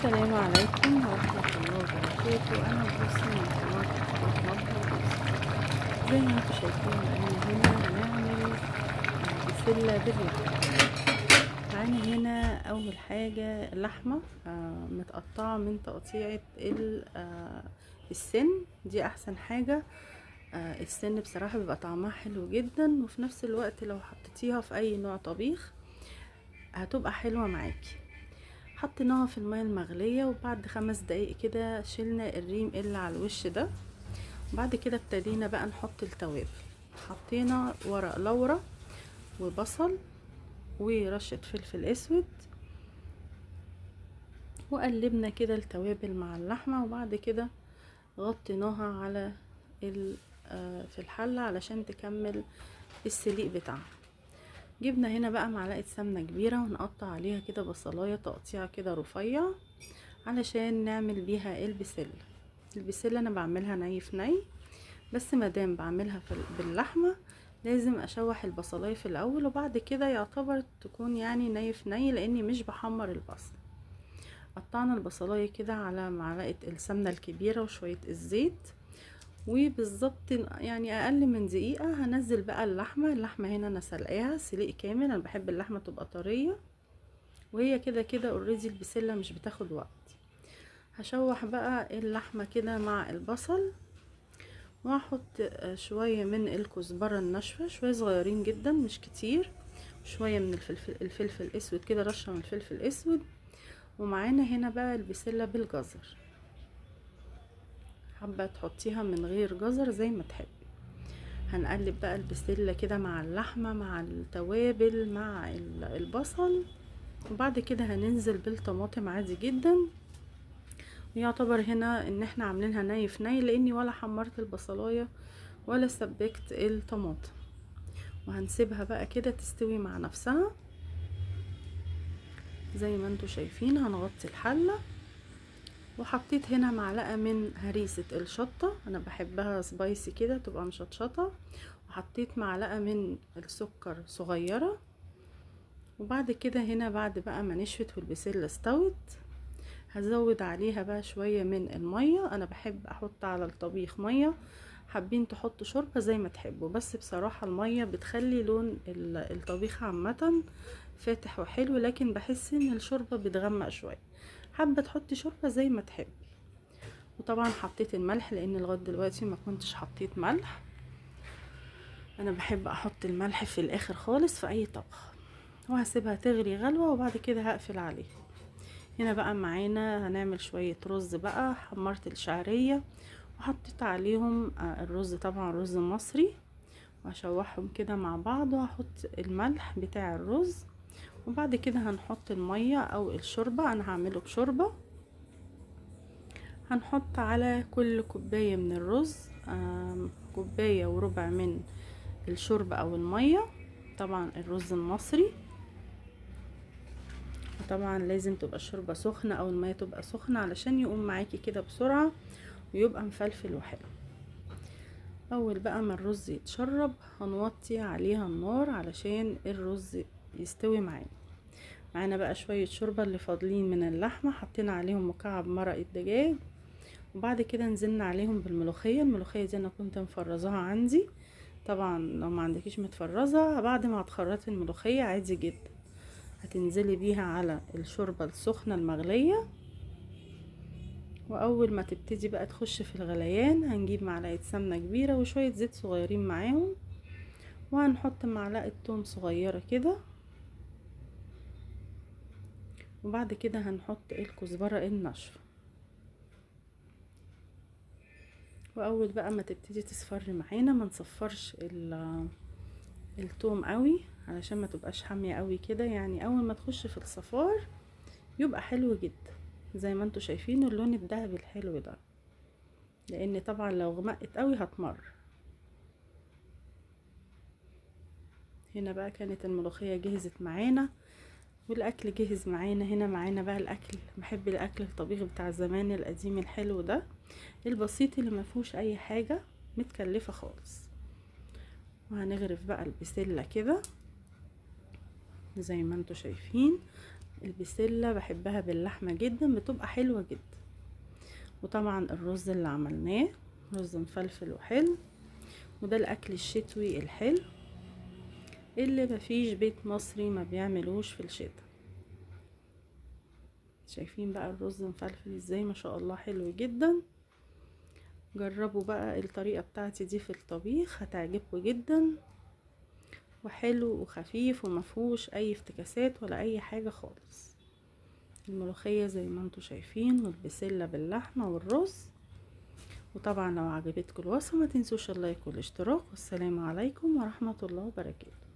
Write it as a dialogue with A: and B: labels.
A: السلام عليكم ورحمة الله وبركاته. أنا بوسي من قناة أخبار مطبخ بوسي. زي ما انتوا شايفين معانا هنا هنعمل بسلة باللحمة. معانا هنا أول حاجة لحمة متقطعة من تقطيعة السن. دي أحسن حاجة. السن بصراحة بيبقى طعمها حلو جدا، وفي نفس الوقت لو حطيتيها في أي نوع طبيخ هتبقى حلوة معاكي. حطيناها في المية المغلية، وبعد 5 دقايق كده شلنا الريم اللي على الوش ده. بعد كده ابتدينا بقى نحط التوابل. حطينا ورق لورا وبصل ورشة فلفل اسود، وقلبنا كده التوابل مع اللحمة، وبعد كده غطيناها على في الحلة علشان تكمل السليق بتاعها. جبنا هنا بقى معلقة سمنة كبيرة ونقطع عليها كده بصلاية تقطيع كده رفيع علشان نعمل بيها البسلة انا بعملها ني في ني، بس مادام بعملها باللحمة لازم اشوح البصلاية في الاول، وبعد كده يعتبر تكون يعني ني في ني لاني مش بحمر البصل. قطعنا البصلاية كده على معلقة السمنة الكبيرة وشوية الزيت، وبالظبط يعني اقل من دقيقة هنزل بقى اللحمة هنا انا سلقاها سلق كامل. انا بحب اللحمة تبقى طرية، وهي كده كده اوريدي البسلة مش بتاخد وقت. هشوح بقى اللحمة كده مع البصل، وهحط شوية من الكزبرة الناشفة، شوية صغيرين جدا مش كتير، شوية من الفلفل الاسود كده، رشة من الفلفل الاسود. ومعانا هنا بقى البسلة بالجزر، حابة تحطيها من غير جزر زي ما تحبي. هنقلب بقى البسلة كده مع اللحمة مع التوابل مع البصل، وبعد كده هننزل بالطماطم عادي جدا. ويعتبر هنا ان احنا عاملينها ني في ني لاني ولا حمرت البصلايه ولا سبكت الطماطم، وهنسيبها بقى كده تستوي مع نفسها زي ما انتوا شايفين. هنغطي الحله، وحطيت هنا معلقه من هريسه الشطه، انا بحبها سبايسي كده تبقى مشطشطه، وحطيت معلقه من السكر صغيره. وبعد كده هنا بعد بقى ما نشفت والبسله استوت هزود عليها بقى شوية من المية. انا بحب احط على الطبيخ مية، حابين تحطوا شوربة زي ما تحبوا، بس بصراحة المية بتخلي لون الطبيخ عامة فاتح وحلو، لكن بحس ان الشوربة بتغمق شوية. حابة تحطي شوربة زي ما تحبي. وطبعا حطيت الملح لان لغاية دلوقتي ما كنتش حطيت ملح. انا بحب احط الملح في الاخر خالص في اي طبخ، وهسيبها تغلي غلوة وبعد كده هقفل عليها. هنا بقى معانا هنعمل شوية رز بقى. حمرت الشعرية وحطيت عليهم الرز، طبعا رز مصري، وهشوحهم كده مع بعض، وهحط الملح بتاع الرز، وبعد كده هنحط المية او الشوربة. انا هعمله بشوربة. هنحط على كل كوباية من الرز كوباية وربع من الشوربة او المية، طبعا الرز المصري. طبعا لازم تبقى الشوربة سخنة او المية تبقى سخنة علشان يقوم معاكي كده بسرعة ويبقى مفلفل وحلو. اول بقى ما الرز يتشرب هنوطي عليها النار علشان الرز يستوي معانا بقى شوية شوربة اللي فاضلين من اللحمة، حطينا عليهم مكعب مرق الدجاج، وبعد كده نزلنا عليهم الملوخية دي انا كنت مفرزاها عندي. طبعا لو ما عندكيش متفرزة بعد ما هتخرطي الملوخية عادي جدا هتنزلي بيها على الشوربة السخنة المغلية. واول ما تبتدي بقى تخش في الغليان هنجيب معلقة سمنة كبيرة وشوية زيت صغيرين معاهم، وهنحط معلقة توم صغيرة كده، وبعد كده هنحط الكزبرة الناشفة. واول بقى ما تبتدي تصفر معانا ما نصفرش التوم قوي علشان ما تبقاش حامية قوي كده، يعني اول ما تخش في الصفار يبقى حلو جدا زي ما انتوا شايفين اللون الذهبي الحلو ده، لان طبعا لو غمقت قوي هتمر. هنا بقى كانت الملوخية جهزت معانا والاكل جهز معانا. هنا معانا بقى الاكل، بحب الاكل الطبيخ بتاع زمان القديم الحلو ده البسيط اللي ما فيهوش اي حاجة متكلفة خالص. وهنغرف بقى البسلة كده زي ما انتوا شايفين، البسلة بحبها باللحمة جدا، بتبقى حلوة جدا. وطبعا الرز اللي عملناه رز مفلفل وحلو، وده الاكل الشتوي الحلو اللي مفيش بيت مصري ما بيعملوش في الشتاء. شايفين بقى الرز مفلفل ازاي؟ ما شاء الله حلو جدا. جربوا بقى الطريقة بتاعتي دي في الطبيخ، هتعجبكم جدا، وحلو وخفيف ومفهوش اي افتكاسات ولا اي حاجة خالص. الملوخية زي ما انتوا شايفين، والبسلة باللحمة والرز. وطبعا لو عجبتكم الوصفة ما تنسوش اللايك والاشتراك، والسلام عليكم ورحمة الله وبركاته.